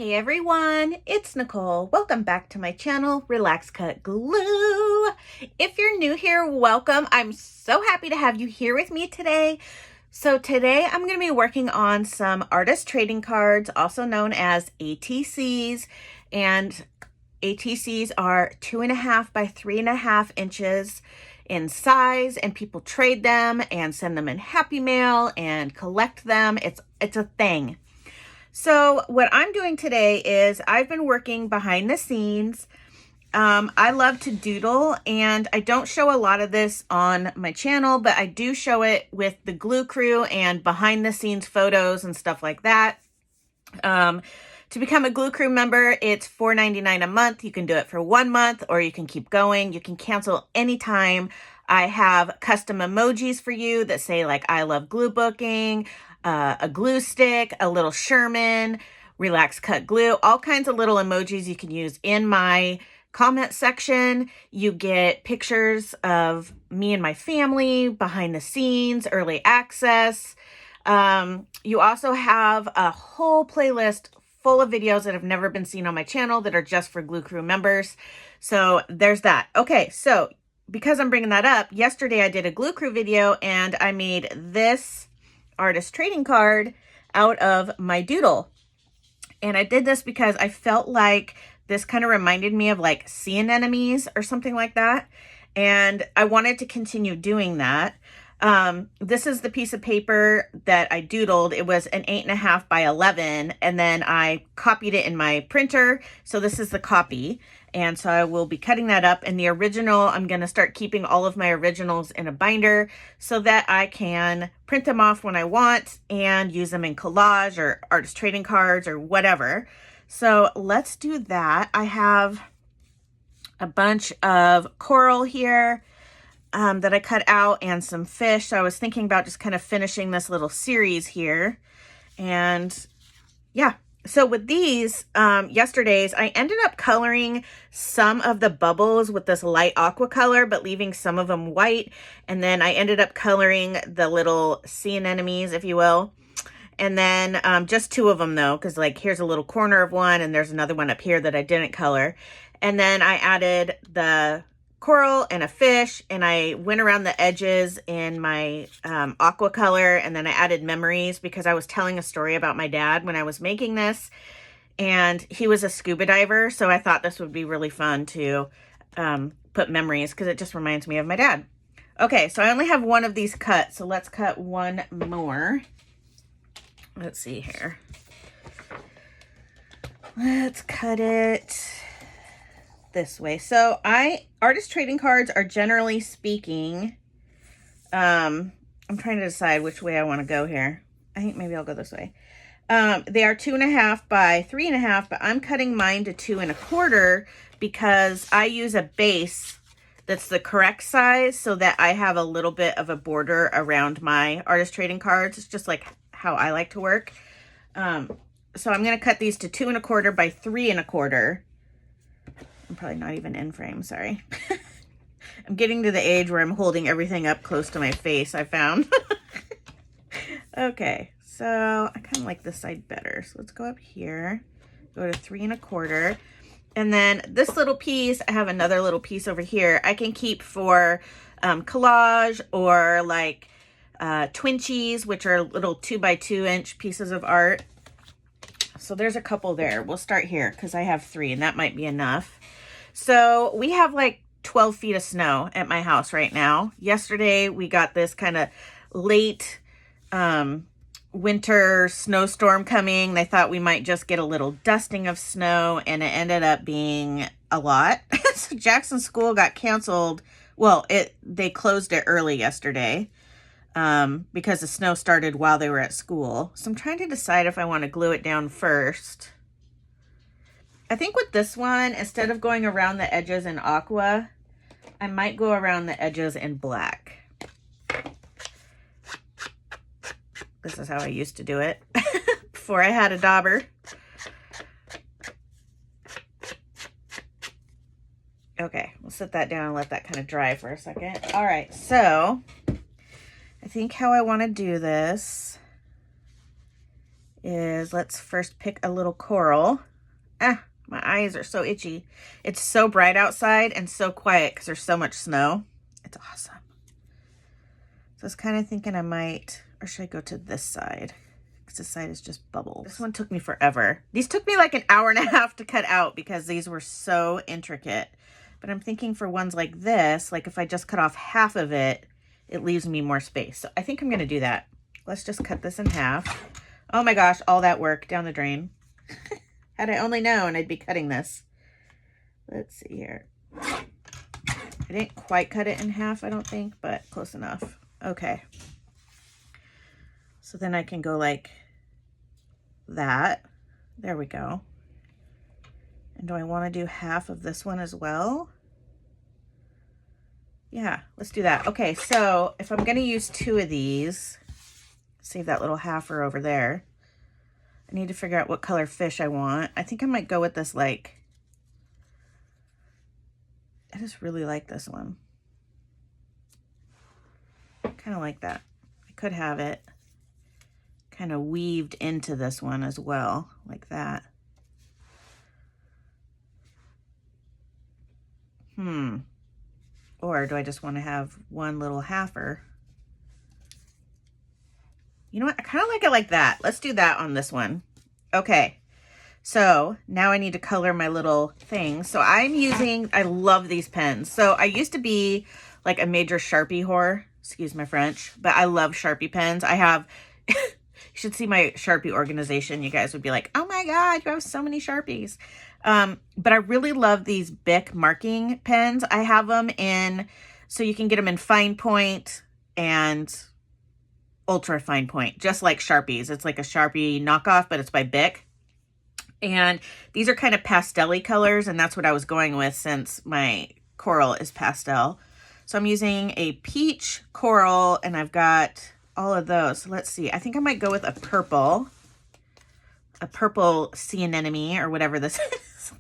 Hey everyone, it's Nicole. Welcome back to my channel, Relax.Cut.Glue. If you're new here, welcome. I'm so happy to have you here with me today. So today I'm going to be working on some artist trading cards, also known as ATCs. And ATCs are 2.5 by 3.5 inches in size, and people trade them and send them in Happy Mail and collect them. It's a thing. So what I'm doing today is I've been working behind the scenes. I love to doodle, and I don't show a lot of this on my channel, but I do show it with the Glue Crew and behind the scenes photos and stuff like that. To become a Glue Crew member, it's $4.99 a month. You can do it for 1 month, or you can keep going. You can cancel anytime. I have custom emojis for you that say like, I love glue booking, a glue stick, a little Sherman, Relax.Cut.Glue, all kinds of little emojis you can use in my comment section. You get pictures of me and my family, behind the scenes, early access. You also have a whole playlist full of videos that have never been seen on my channel that are just for Glue Crew members. So there's that. Okay, so because I'm bringing that up, yesterday I did a Glue Crew video and I made this artist trading card out of my doodle. And I did this because I felt like this kind of reminded me of like sea anemones or something like that. And I wanted to continue doing that. This is the piece of paper that I doodled. It was an 8.5 by 11, and then I copied it in my printer. So this is the copy. And so I will be cutting that up. And the original, I'm going to start keeping all of my originals in a binder so that I can print them off when I want and use them in collage or artist trading cards or whatever. So let's do that. I have a bunch of coral here that I cut out and some fish. So I was thinking about just kind of finishing this little series here. And yeah. So with these, yesterday's, I ended up coloring some of the bubbles with this light aqua color, but leaving some of them white. And then I ended up coloring the little sea anemones, if you will. And then just 2 of them though, because like here's a little corner of one and there's another one up here that I didn't color. And then I added the coral and a fish, and I went around the edges in my aqua color, and then I added memories because I was telling a story about my dad when I was making this, and he was a scuba diver, so I thought this would be really fun to put memories because it just reminds me of my dad. Okay, so I only have 1 of these cut, so let's cut 1 more. Let's see here. Let's cut it this way. So artist trading cards are, generally speaking, I'm trying to decide which way I want to go here. I think maybe I'll go this way. They are 2.5 by 3.5, but I'm cutting mine to 2.25 because I use a base that's the correct size so that I have a little bit of a border around my artist trading cards. It's just like how I like to work. So I'm going to cut these to 2.25 by 3.25. I'm probably not even in frame, sorry. I'm getting to the age where I'm holding everything up close to my face, I found. Okay, so I kind of like this side better. So let's go up here, go to 3.25. And then this little piece, I have another little piece over here. I can keep for collage or like twinchies, which are little 2 by 2 inch pieces of art. So there's a couple there. We'll start here because I have 3 and that might be enough. So we have like 12 feet of snow at my house right now. Yesterday we got this kind of late winter snowstorm coming. They thought we might just get a little dusting of snow, and it ended up being a lot. So Jackson's school got canceled. Well, they closed it early yesterday because the snow started while they were at school. So I'm trying to decide if I want to glue it down first. I think with this one, instead of going around the edges in aqua, I might go around the edges in black. This is how I used to do it before I had a dauber. Okay, we'll set that down and let that kind of dry for a second. All right, so I think how I want to do this is let's first pick a little coral. My eyes are so itchy. It's so bright outside and so quiet because there's so much snow. It's awesome. So I was kind of thinking I might, or should I go to this side? Because this side is just bubbles. This one took me forever. These took me like an hour and a half to cut out because these were so intricate. But I'm thinking for ones like this, like if I just cut off half of it, it leaves me more space. So I think I'm going to do that. Let's just cut this in half. Oh my gosh, all that work down the drain. Had I only known, I'd be cutting this. Let's see here. I didn't quite cut it in half, I don't think, but close enough. Okay. So then I can go like that. There we go. And do I want to do half of this one as well? Yeah, let's do that. Okay, so if I'm going to use 2 of these, save that little halfer over there. I need to figure out what color fish I want. I think I might go with this, like, I just really like this one. Kind of like that. I could have it kind of weaved into this one as well, like that. Or do I just want to have one little halfer? You know what? I kind of like it like that. Let's do that on this one. Okay. So now I need to color my little thing. So I'm using, I love these pens. So I used to be like a major Sharpie whore, excuse my French, but I love Sharpie pens. I have, you should see my Sharpie organization. You guys would be like, oh my God, you have so many Sharpies. But I really love these Bic marking pens. I have them in, so you can get them in fine point and ultra fine point, just like Sharpies. It's like a Sharpie knockoff, but it's by Bic. And these are kind of pastel-y colors, and that's what I was going with since my coral is pastel. So I'm using a peach coral, and I've got all of those. So let's see. I think I might go with a purple sea anemone or whatever this is.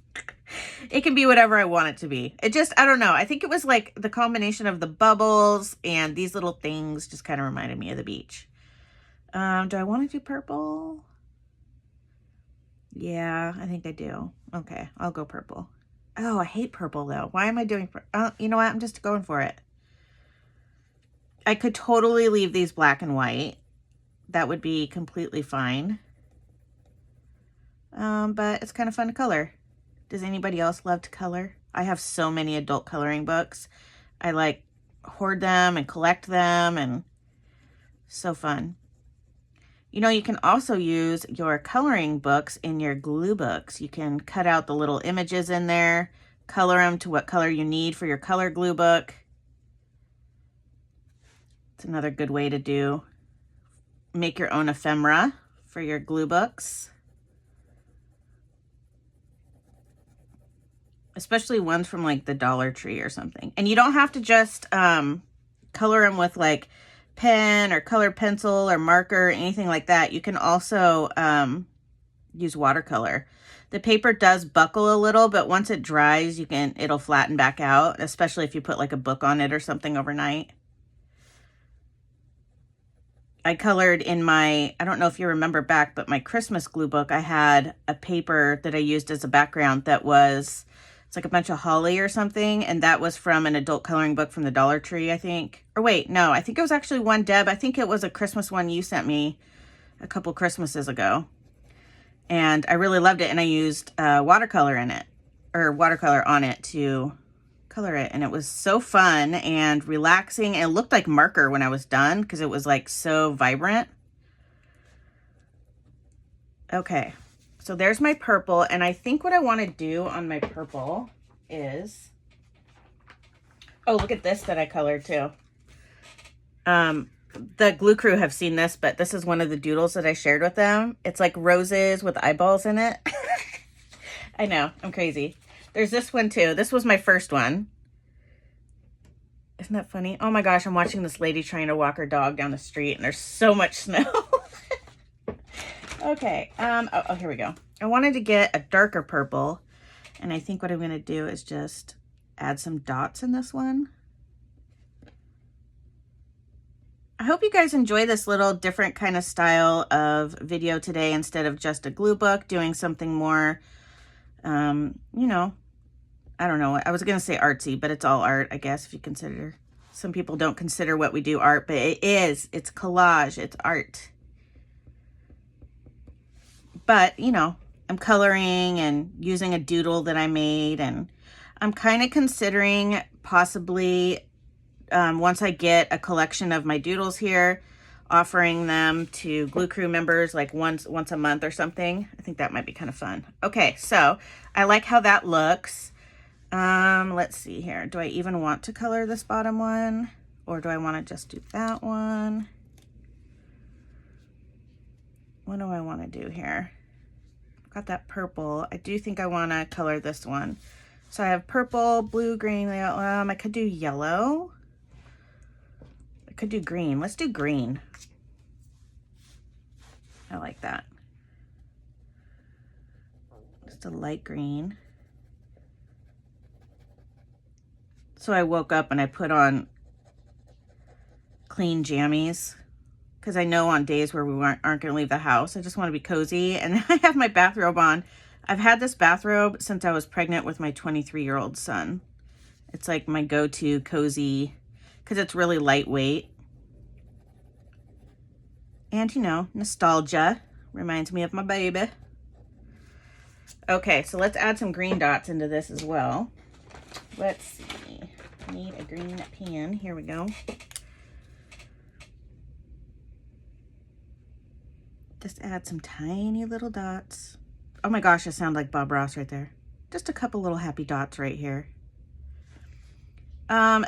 It can be whatever I want it to be. It just, I don't know. I think it was like the combination of the bubbles and these little things just kind of reminded me of the beach. Do I want to do purple? Yeah, I think I do. Okay, I'll go purple. Oh, I hate purple though. Why am I doing, you know what? I'm just going for it. I could totally leave these black and white. That would be completely fine. But it's kind of fun to color. Does anybody else love to color? I have so many adult coloring books. I like hoard them and collect them, and so fun. You know, you can also use your coloring books in your glue books. You can cut out the little images in there, color them to what color you need for your color glue book. It's another good way to do. Make your own ephemera for your glue books. Especially ones from like the Dollar Tree or something. And you don't have to just color them with like pen or colored pencil or marker or anything like that. You can also use watercolor. The paper does buckle a little, but once it dries, it'll flatten back out, especially if you put like a book on it or something overnight. I colored in my, I don't know if you remember back, but my Christmas glue book, I had a paper that I used as a background that was, it's like a bunch of holly or something, and that was from an adult coloring book from the Dollar Tree, I think. Or wait, no, I think it was actually one, Deb. I think it was a Christmas one you sent me a couple Christmases ago. And I really loved it, and I used watercolor in it, or watercolor on it to color it, and it was so fun and relaxing. It looked like marker when I was done because it was like so vibrant. Okay. So there's my purple, and I think what I want to do on my purple is, oh, look at this that I colored too. The Glue Crew have seen this, but this is one of the doodles that I shared with them. It's like roses with eyeballs in it. I know, I'm crazy. There's this one too. This was my first one. Isn't that funny? Oh my gosh, I'm watching this lady trying to walk her dog down the street, and there's so much snow. Okay, oh, here we go. I wanted to get a darker purple, and I think what I'm gonna do is just add some dots in this one. I hope you guys enjoy this little different kind of style of video today instead of just a glue book, doing something more You know, I don't know. I was going to say artsy, but it's all art, I guess, if you consider. Some people don't consider what we do art, but it is. It's collage. It's art. But, you know, I'm coloring and using a doodle that I made, and I'm kind of considering possibly, once I get a collection of my doodles here, offering them to Glue Crew members like once a month or something. I think that might be kind of fun. Okay, so I like how that looks. Let's see here. Do I even want to color this bottom one, or do I want to just do that one? What do I want to do here? I've got that purple. I do think I want to color this one. So I have purple, blue, green. I could do yellow. I could do green. Let's do green. I like that. Just a light green. So I woke up and I put on clean jammies, because I know on days where we aren't going to leave the house, I just want to be cozy. And I have my bathrobe on. I've had this bathrobe since I was pregnant with my 23-year-old son. It's like my go-to cozy, because it's really lightweight. And, you know, nostalgia reminds me of my baby. Okay, so let's add some green dots into this as well. Let's see. I need a green pen. Here we go. Just add some tiny little dots. Oh my gosh, I sound like Bob Ross right there. Just a couple little happy dots right here.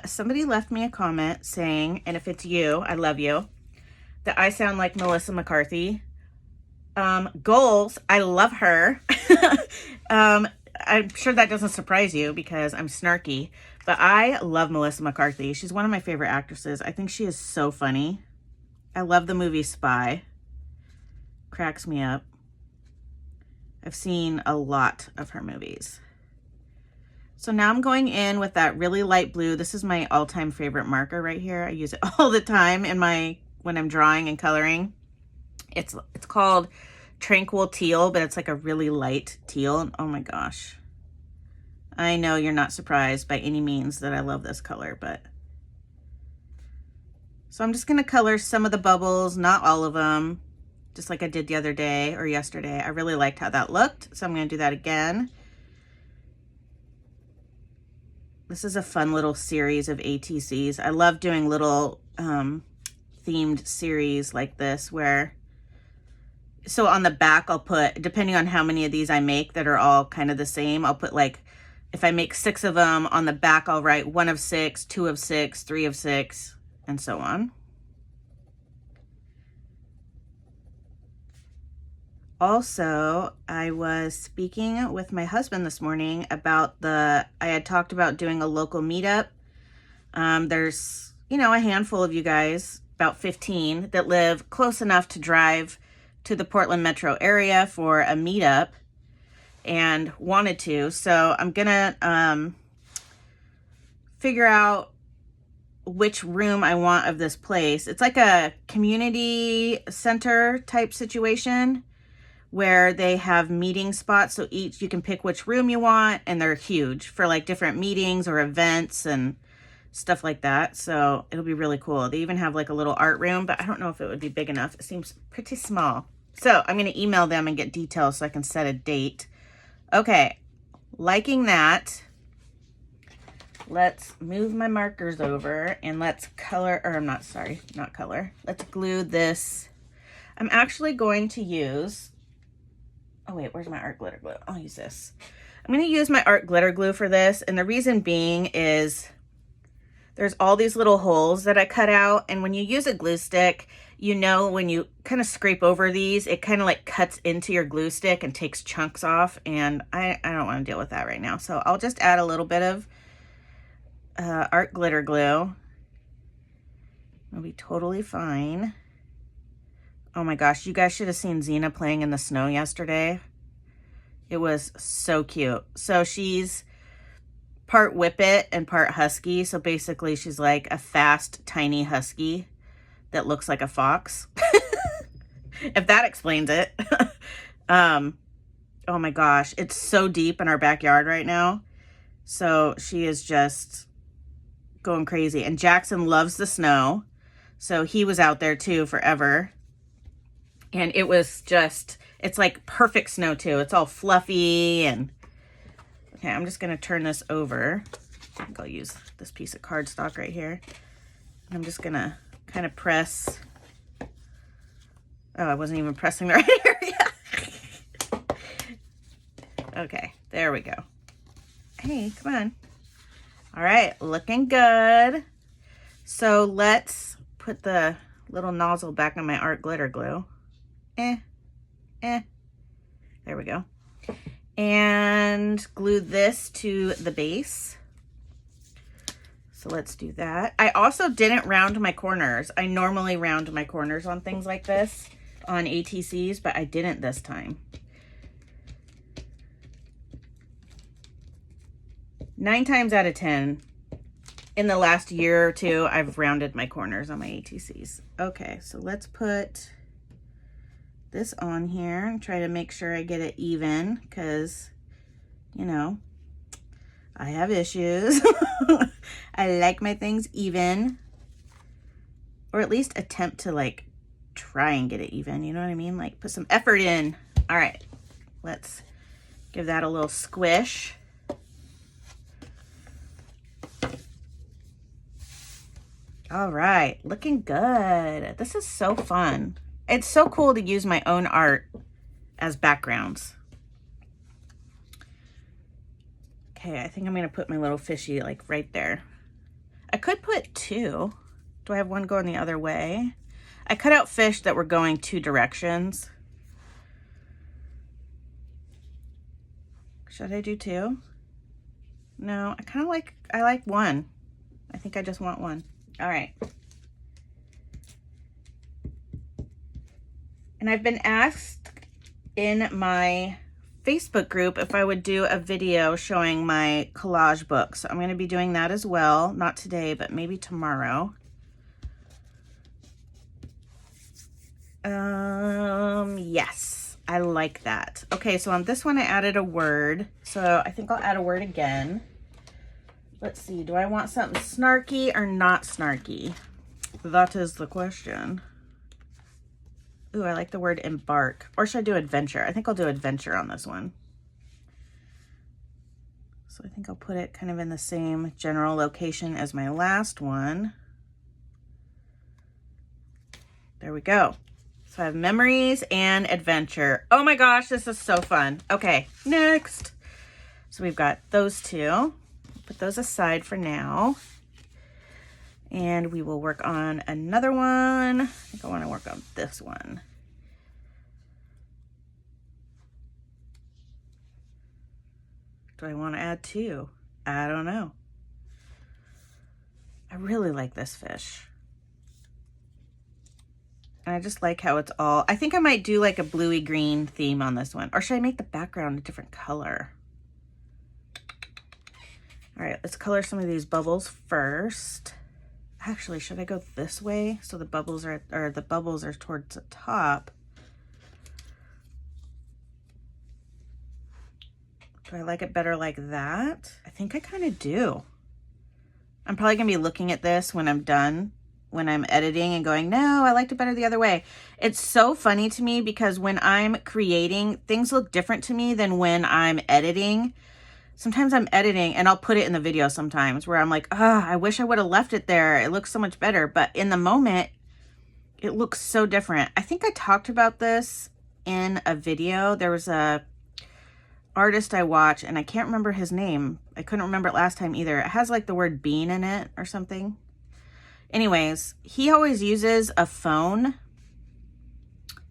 Somebody left me a comment saying, and if it's you, I love you, that I sound like Melissa McCarthy. Goals, I love her. I'm sure that doesn't surprise you because I'm snarky, but I love Melissa McCarthy. She's one of my favorite actresses. I think she is so funny. I love the movie Spy. Cracks me up. I've seen a lot of her movies. So now I'm going in with that really light blue. This is my all-time favorite marker right here. I use it all the time when I'm drawing and coloring. It's called Tranquil Teal, but it's like a really light teal. Oh my gosh. I know you're not surprised by any means that I love this color, but. So I'm just going to color some of the bubbles, not all of them, just like I did the other day or yesterday. I really liked how that looked, so I'm going to do that again. This is a fun little series of ATCs. I love doing little themed series like this where, so on the back I'll put, depending on how many of these I make that are all kind of the same, I'll put like, if I make 6 of them, on the back I'll write 1 of 6, 2 of 6, 3 of 6, and so on. Also, I was speaking with my husband this morning about I had talked about doing a local meetup. There's, you know, a handful of you guys, about 15, that live close enough to drive to the Portland metro area for a meetup and wanted to. So I'm gonna figure out which room I want of this place. It's like a community center type situation where they have meeting spots. So you can pick which room you want, and they're huge for like different meetings or events and stuff like that. So it'll be really cool. They even have like a little art room, but I don't know if it would be big enough. It seems pretty small. So I'm going to email them and get details so I can set a date. Okay, liking that. Let's move my markers over and let's color, or I'm not, sorry, not color. Let's glue this. I'm actually going to use, oh wait, where's my art glitter glue? I'll use this. I'm going to use my art glitter glue for this. And the reason being is there's all these little holes that I cut out. And when you use a glue stick, you know, when you kind of scrape over these, it kind of like cuts into your glue stick and takes chunks off. And I don't want to deal with that right now. So I'll just add a little bit of art glitter glue. It'll be totally fine. Oh my gosh, you guys should have seen Xena playing in the snow yesterday. It was so cute. So she's part Whippet and part Husky. So basically she's like a fast, tiny Husky that looks like a fox. If that explains it. oh my gosh, it's so deep in our backyard right now. So she is just going crazy. And Jackson loves the snow. So he was out there too forever. And it was just, it's like perfect snow too. It's all fluffy and, okay, I'm just gonna turn this over. I think I'll use this piece of cardstock right here. I'm just gonna kind of press. Oh, I wasn't even pressing the right area. Okay, there we go. Hey, come on. All right, looking good. So let's put the little nozzle back on my art glitter glue. There we go. And glue this to the base. So let's do that. I also didn't round my corners. I normally round my corners on things like this, on ATCs, but I didn't this time. 9 times out of 10, in the last year or two, I've rounded my corners on my ATCs. Okay, so let's put this on here and try to make sure I get it even, because, you know, I have issues. I like my things even, or at least attempt to like try and get it even, you know what I mean? Like put some effort in. All right, let's give that a little squish. All right, looking good. This is so fun. It's so cool to use my own art as backgrounds. Okay, I think I'm gonna put my little fishy like right there. I could put 2. Do I have one going the other way? I cut out fish that were going 2 directions. Should I do 2? No, I like 1. I think I just want 1. All right. And I've been asked in my Facebook group if I would do a video showing my collage book. So I'm going to be doing that as well. Not today, but maybe tomorrow. Yes, I like that. Okay, so on this one I added a word. So I think I'll add a word again. Let's see, do I want something snarky or not snarky? That is the question. Ooh, I like the word embark. Or should I do adventure? I think I'll do adventure on this one. So I think I'll put it kind of in the same general location as my last one. There we go. So I have memories and adventure. Oh my gosh, this is so fun. Okay, next. So we've got those 2. Put those aside for now. And we will work on another one. I think I want to work on this one. Do I want to add 2? I don't know. I really like this fish. And I just like how it's all, I think I might do like a bluey green theme on this one. Or should I make the background a different color? All right, let's color some of these bubbles first. Actually, should I go this way so the bubbles are, or the bubbles are towards the top? Do I like it better like that? I think I kind of do. I'm probably gonna be looking at this when I'm done, when I'm editing and going, no, I liked it better the other way. It's so funny to me because when I'm creating, things look different to me than when I'm editing. Sometimes I'm editing and I'll put it in the video sometimes where I'm like, oh, I wish I would have left it there. It looks so much better. But in the moment, it looks so different. I think I talked about this in a video. There was a artist I watch and I can't remember his name. I couldn't remember it last time either. It has like the word bean in it or something. Anyways, he always uses a phone,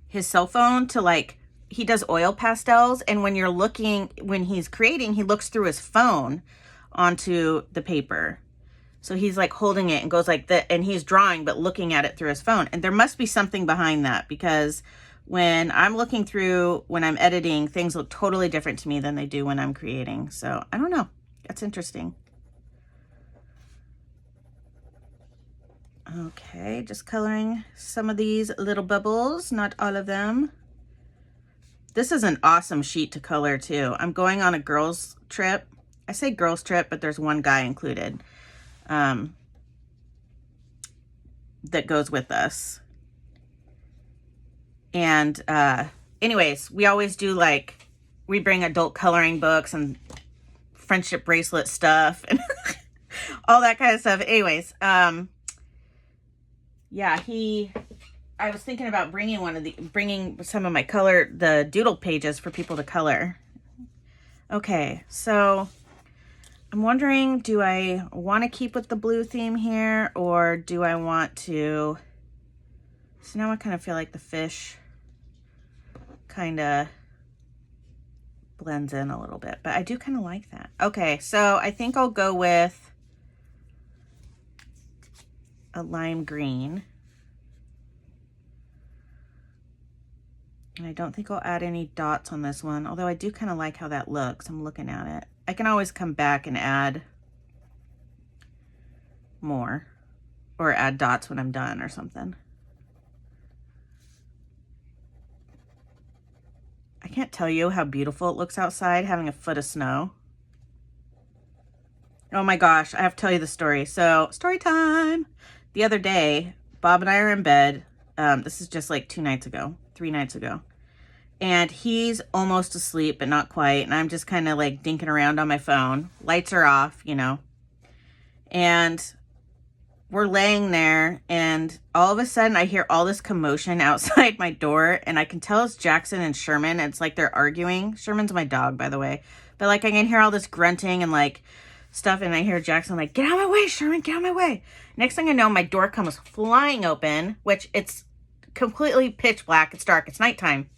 his cell phone, to like, he does oil pastels, and when you're looking, when he's creating, he looks through his phone onto the paper. So he's like holding it and goes like that, and he's drawing but looking at it through his phone. And there must be something behind that, because when I'm looking through, when I'm editing, things look totally different to me than they do when I'm creating. So I don't know. That's interesting. Okay, just coloring some of these little bubbles, not all of them. This is an awesome sheet to color too. I'm going on a girls trip. I say girls trip, but there's one guy included that goes with us. And anyways, we always do like, we bring adult coloring books and friendship bracelet stuff and all that kind of stuff. Anyways, yeah, I was thinking about bringing some of my the doodle pages for people to color. Okay, so I'm wondering, do I want to keep with the blue theme here, or do I want to, so now I kind of feel like the fish kind of blends in a little bit, but I do kind of like that. Okay, so I think I'll go with a lime green. And I don't think I'll add any dots on this one, although I do kind of like how that looks. I'm looking at it. I can always come back and add more, or add dots when I'm done or something. I can't tell you how beautiful it looks outside having a foot of snow. Oh my gosh, I have to tell you the story. So, story time. The other day, Bob and I are in bed. This is just like 3 nights ago. And he's almost asleep, but not quite. And I'm just kind of like dinking around on my phone. Lights are off, you know. And we're laying there, and all of a sudden I hear all this commotion outside my door, and I can tell it's Jackson and Sherman. It's like they're arguing. Sherman's my dog, by the way. But like I can hear all this grunting and like stuff, and I hear Jackson like, "Get out of my way, Sherman, get out of my way." Next thing I know, my door comes flying open, which it's completely pitch black. It's dark. It's nighttime.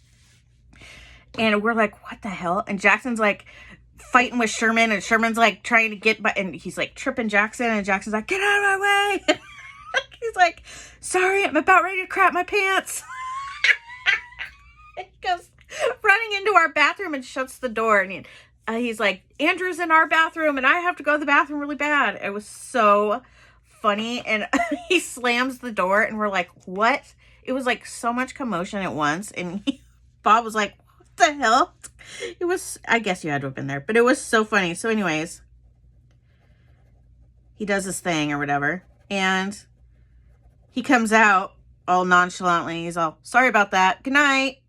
And we're like, what the hell? And Jackson's like fighting with Sherman, and Sherman's like trying to get by, and he's like tripping Jackson, and Jackson's like, "Get out of my way." He's like, "Sorry, I'm about ready to crap my pants." He goes running into our bathroom and shuts the door, and he's like, "Andrew's in our bathroom and I have to go to the bathroom really bad." It was so funny. And he slams the door, and we're like, what? It was like so much commotion at once. And Bob was like, what the hell? It was, I guess you had to have been there, but it was so funny. So anyways, he does his thing or whatever, and he comes out all nonchalantly. He's all, "Sorry about that. Good night."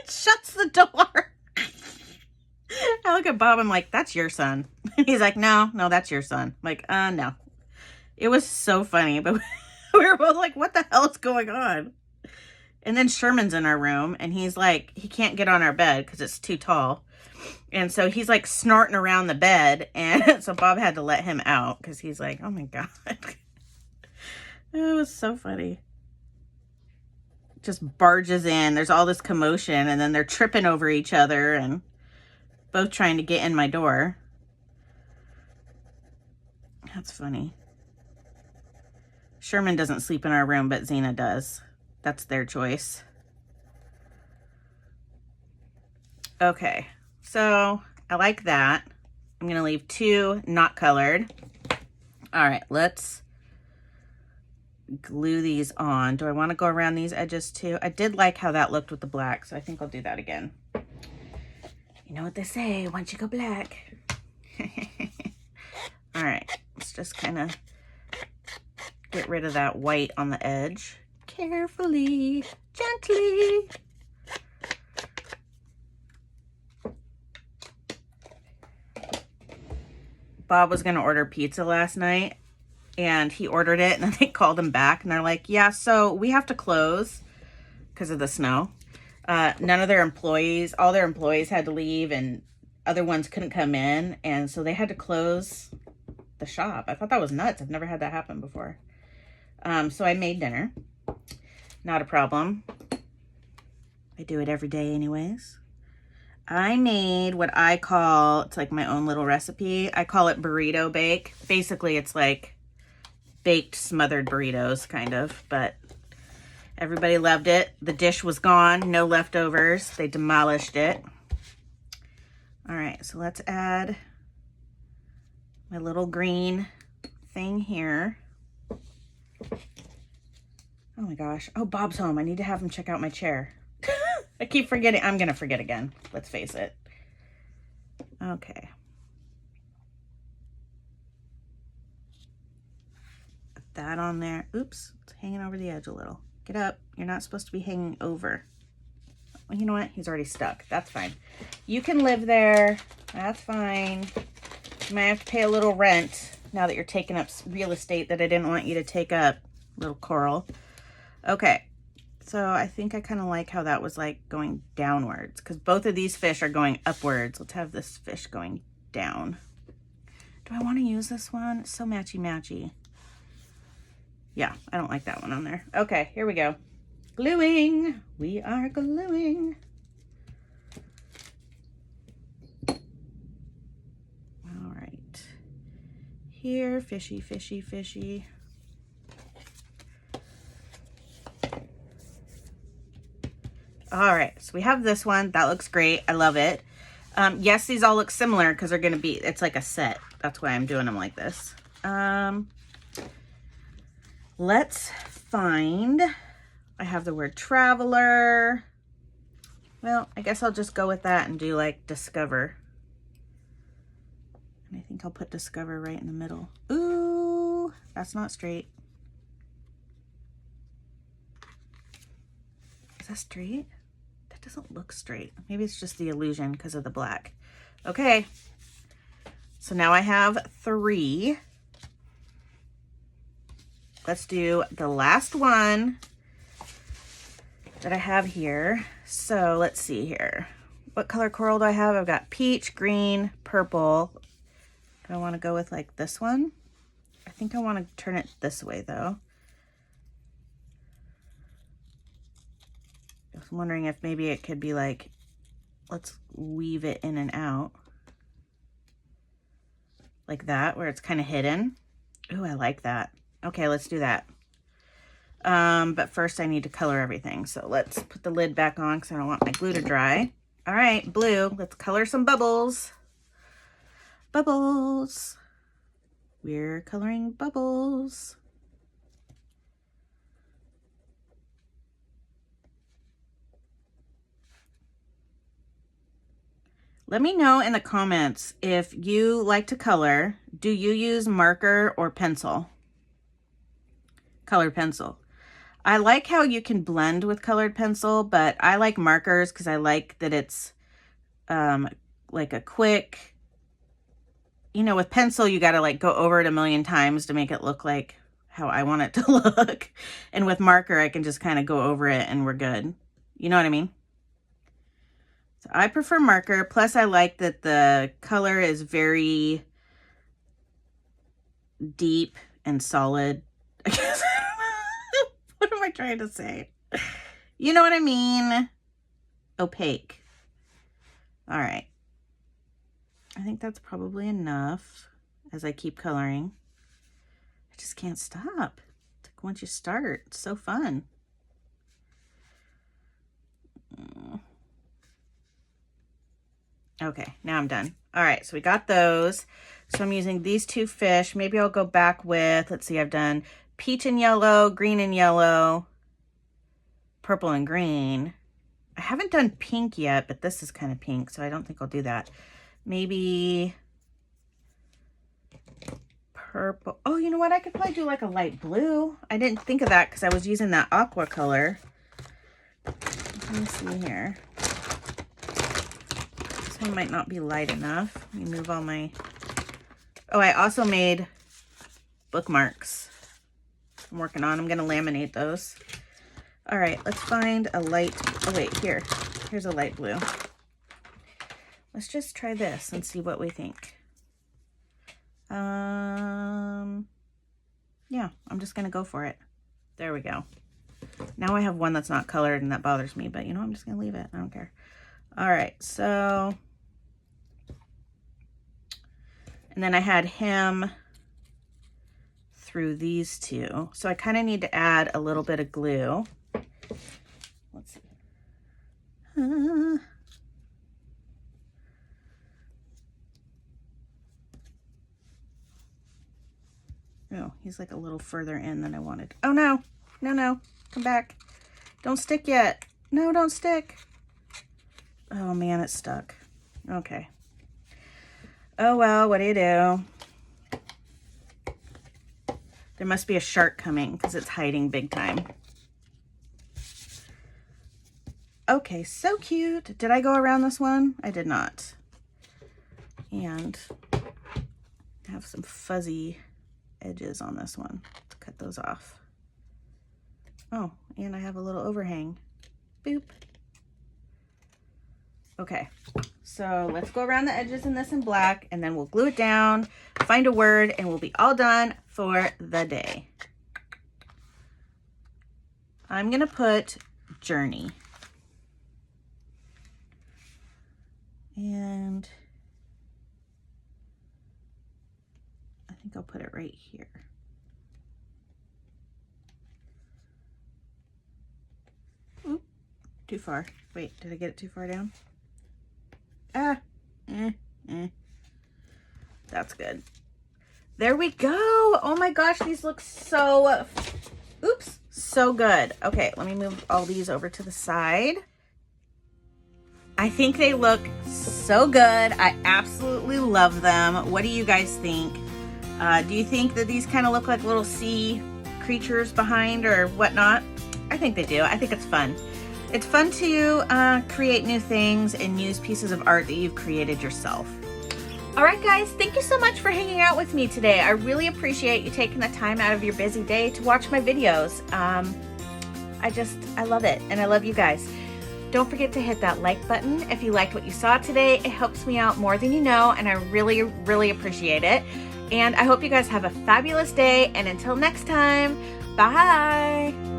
Shuts the door. I look at Bob, I'm like, "That's your son." He's like, no, that's your son. I'm like, no. It was so funny, but we were both like, what the hell is going on? And then Sherman's in our room, and he's like, he can't get on our bed because it's too tall. And so he's like snorting around the bed, and so Bob had to let him out because he's like, oh my God. It was so funny. Just barges in. There's all this commotion, and then they're tripping over each other and both trying to get in my door. That's funny. Sherman doesn't sleep in our room, but Xena does. That's their choice. Okay, so I like that. I'm gonna leave 2 not colored. All right, let's glue these on. Do I want to go around these edges too? I did like how that looked with the black, so I think I'll do that again. You know what they say, once you go black. All right, let's just kind of get rid of that white on the edge. Carefully, gently. Bob was going to order pizza last night, and he ordered it, and then they called him back, and they're like, yeah, so we have to close because of the snow. None of their employees, all their employees had to leave, and other ones couldn't come in, and so they had to close the shop. I thought that was nuts. I've never had that happen before. So I made dinner. Not a problem. I do it every day anyways. I made what I call, it's like my own little recipe. I call it burrito bake. Basically, it's like baked smothered burritos, kind of, but everybody loved it. The dish was gone, no leftovers. They demolished it. All right, so let's add my little green thing here. Oh my gosh. Oh, Bob's home. I need to have him check out my chair. I keep forgetting. I'm going to forget again. Let's face it. Okay. Put that on there. Oops, it's hanging over the edge a little. Get up. You're not supposed to be hanging over. Well, you know what? He's already stuck. That's fine. You can live there. That's fine. You might have to pay a little rent now that you're taking up real estate that I didn't want you to take up, little coral. Okay. So I think I kind of like how that was like going downwards because both of these fish are going upwards. Let's have this fish going down. Do I want to use this one? It's so matchy-matchy. Yeah, I don't like that one on there. Okay, here we go. Gluing. We are gluing. All right. Here, fishy, fishy, fishy. All right, so we have this one. That looks great. I love it. Yes, these all look similar because they're going to be, it's like a set. That's why I'm doing them like this. Let's find, I have the word traveler. Well, I guess I'll just go with that and do like discover. And I think I'll put discover right in the middle. Ooh, that's not straight. Is that straight? That doesn't look straight. Maybe it's just the illusion because of the black. Okay. So now I have 3. Let's do the last one that I have here. So let's see here. What color coral do I have? I've got peach, green, purple. Do I want to go with like this one? I think I want to turn it this way though. I was wondering if maybe it could be like, let's weave it in and out. Like that, where it's kind of hidden. Ooh, I like that. Okay, let's do that. But first I need to color everything. So let's put the lid back on because I don't want my glue to dry. All right, blue, let's color some bubbles. Bubbles. We're coloring bubbles. Let me know in the comments if you like to color. Do you use marker or pencil? Colored pencil. I like how you can blend with colored pencil, but I like markers because I like that it's like a quick, you know, with pencil, you got to like go over it a million times to make it look like how I want it to look. And with marker, I can just kind of go over it and we're good. You know what I mean? So I prefer marker. Plus I like that the color is very deep and solid. I guess. What am I trying to say? You know what I mean? Opaque. All right. I think that's probably enough as I keep coloring. I just can't stop. It's like once you start, it's so fun. Okay, now I'm done. All right, so we got those. So I'm using these 2 fish. Maybe I'll go back with, let's see, I've done peach and yellow, green and yellow, purple and green. I haven't done pink yet, but this is kind of pink, so I don't think I'll do that. Maybe purple. Oh, you know what? I could probably do like a light blue. I didn't think of that because I was using that aqua color. Let me see here. This one might not be light enough. Let me move all my... Oh, I also made bookmarks. I'm working on. I'm going to laminate those. All right, let's find a light. Oh, wait, here's a light blue. Let's just try this and see what we think. Yeah, I'm just going to go for it. There we go. Now I have one that's not colored and that bothers me, but you know, I'm just going to leave it. I don't care. All right, so. And then I had him through these 2. So I kind of need to add a little bit of glue. Let's see. Oh, he's like a little further in than I wanted. Oh no, no, no, come back. Don't stick yet. No, don't stick. Oh man, it's stuck. Okay. Oh well, what do you do? There must be a shark coming because it's hiding big time. Okay, so cute. Did I go around this one? I did not. And I have some fuzzy edges on this one. Let's cut those off. Oh, and I have a little overhang. Boop. Okay, so let's go around the edges in this in black, and then we'll glue it down, find a word, and we'll be all done for the day. I'm gonna put journey. And I think I'll put it right here. Oop, too far. Wait, did I get it too far down? That's good. There we go. Oh my gosh, these look so, oops, so good. Okay, let me move all these over to the side. I think they look so good. I absolutely love them. What do you guys think? Do you think that these kind of look like little sea creatures behind or whatnot? I think they do. I think it's fun. It's fun to create new things and use pieces of art that you've created yourself. All right, guys, thank you so much for hanging out with me today. I really appreciate you taking the time out of your busy day to watch my videos. I love it, and I love you guys. Don't forget to hit that like button if you liked what you saw today. It helps me out more than you know, and I really, really appreciate it. And I hope you guys have a fabulous day, and until next time, bye.